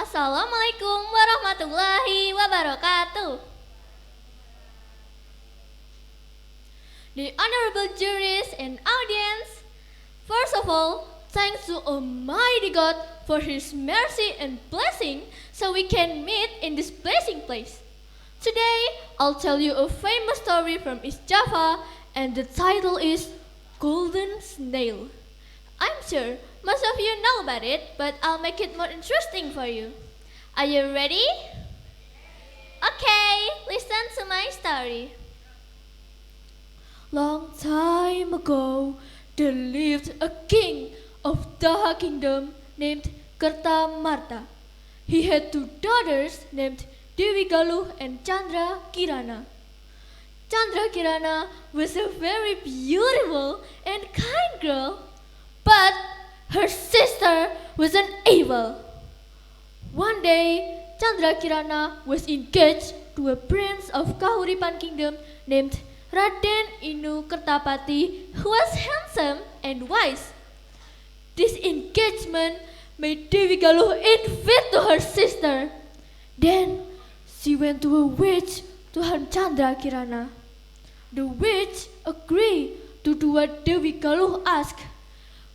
Assalamualaikum warahmatullahi wabarakatuh. The honorable juries and audience, first of all, thanks to Almighty God for His mercy and blessing so we can meet in this blessing place. Today, I'll tell you a famous story from East Java and the title is Golden Snail. I'm sure most of you know about it, but I'll make it more interesting for you. Are you ready? Okay, listen to my story. Long time ago, there lived a king of Daha kingdom named Kertamarta. He had two daughters named Dewi Galuh and Chandra Kirana. Chandra Kirana was a very beautiful and kind girl, but her sister was an evil. One day, Chandra Kirana was engaged to a prince of Kahuripan kingdom named Raden Inu Kertapati, who was handsome and wise. This engagement made Dewi Galuh envious to her sister. Then she went to a witch to harm Chandra Kirana. The witch agreed to do what Dewi Galuh asked.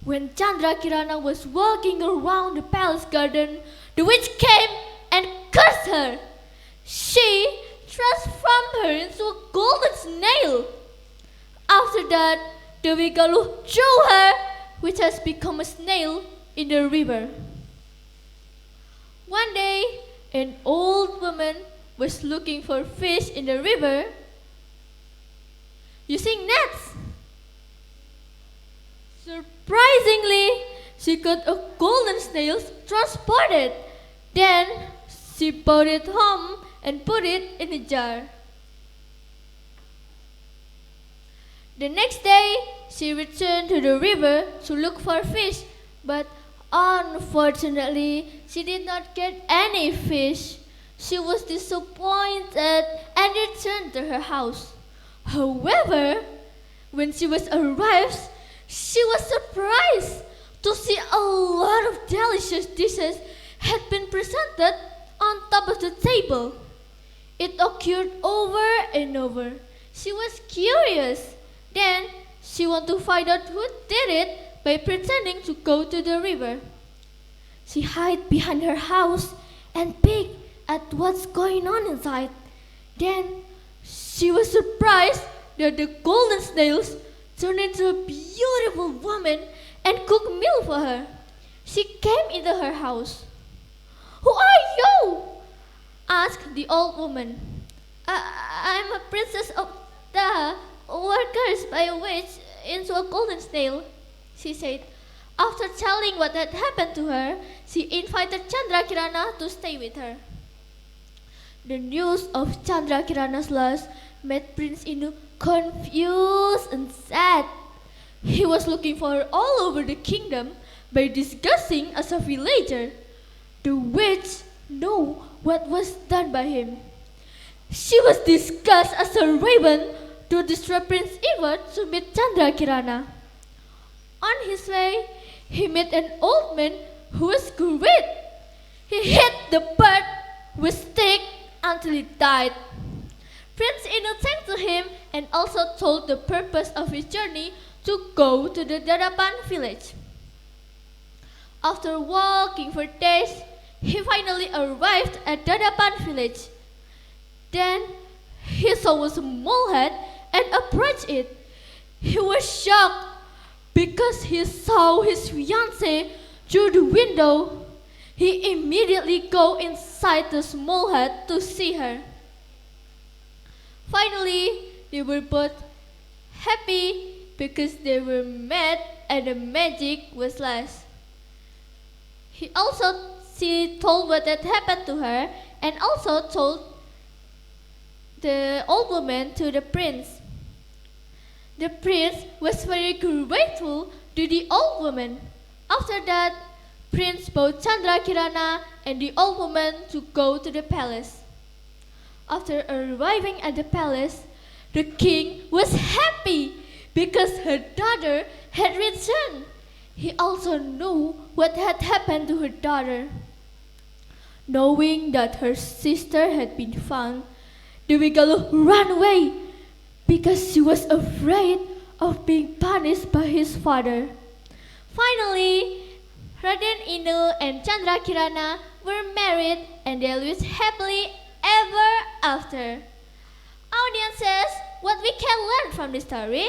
When Chandra Kirana was walking around the palace garden, the witch came and cursed her. She transformed her into a golden snail. After that, Dewi Galuh threw her, which has become a snail, in the river. One day, an old woman was looking for fish in the river using nets. Surprisingly, she got a golden snail transported. Then she brought it home and put it in a jar. The next day, she returned to the river to look for fish, but unfortunately, she did not get any fish. She was disappointed and returned to her house. However, when she was arrived, she was surprised to see a lot of delicious dishes had been presented on top of the table. It occurred over and over. She was curious. Then she wanted to find out who did it by pretending to go to the river. She hid behind her house and peeked at what's going on inside. Then she was surprised that the golden snails turned into a beautiful woman and cooked meal for her. She came into her house. "Who are you?" asked the old woman. I'm a princess of Daha, cursed by a witch into a golden snail," she said. After telling what had happened to her, she invited Chandra Kirana to stay with her. The news of Chandra Kirana's loss made Prince Inu confused and sad. He was looking for her all over the kingdom by disguising as a villager. The witch knew what was done by him. She was disguised as a raven to destroy Prince Ivar to meet Chandra Kirana. On his way, he met an old man who was great. He hit the bird with a stick until it died. Prince Inu thanked to him and also told the purpose of his journey to go to the Dadapan village. After walking for days, he finally arrived at Dadapan village. Then he saw a small hut and approached it. He was shocked because he saw his fiancée through the window. He immediately go inside the small hut to see her. Finally, they were both happy because they were met and the magic was lost. She told what had happened to her and also told the old woman to the prince. The prince was very grateful to the old woman. After that, Prince brought Chandra Kirana and the old woman to go to the palace. After arriving at the palace, the king was happy because her daughter had returned. He also knew what had happened to her daughter. Knowing that her sister had been found, Dewi Galuh ran away because she was afraid of being punished by his father. Finally, Raden Inu and Chandra Kirana were married and they lived happily ever after. Audiences, what we can learn from this story?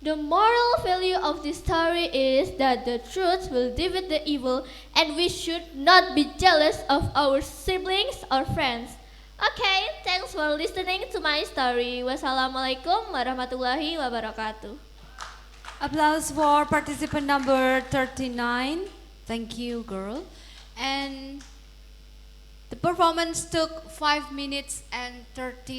The moral value of this story is that the truth will defeat the evil and we should not be jealous of our siblings or friends. Okay, thanks for listening to my story. Wassalamualaikum warahmatullahi wabarakatuh. Applause for participant number 39. Thank you, girl. And the performance took 5 minutes and 30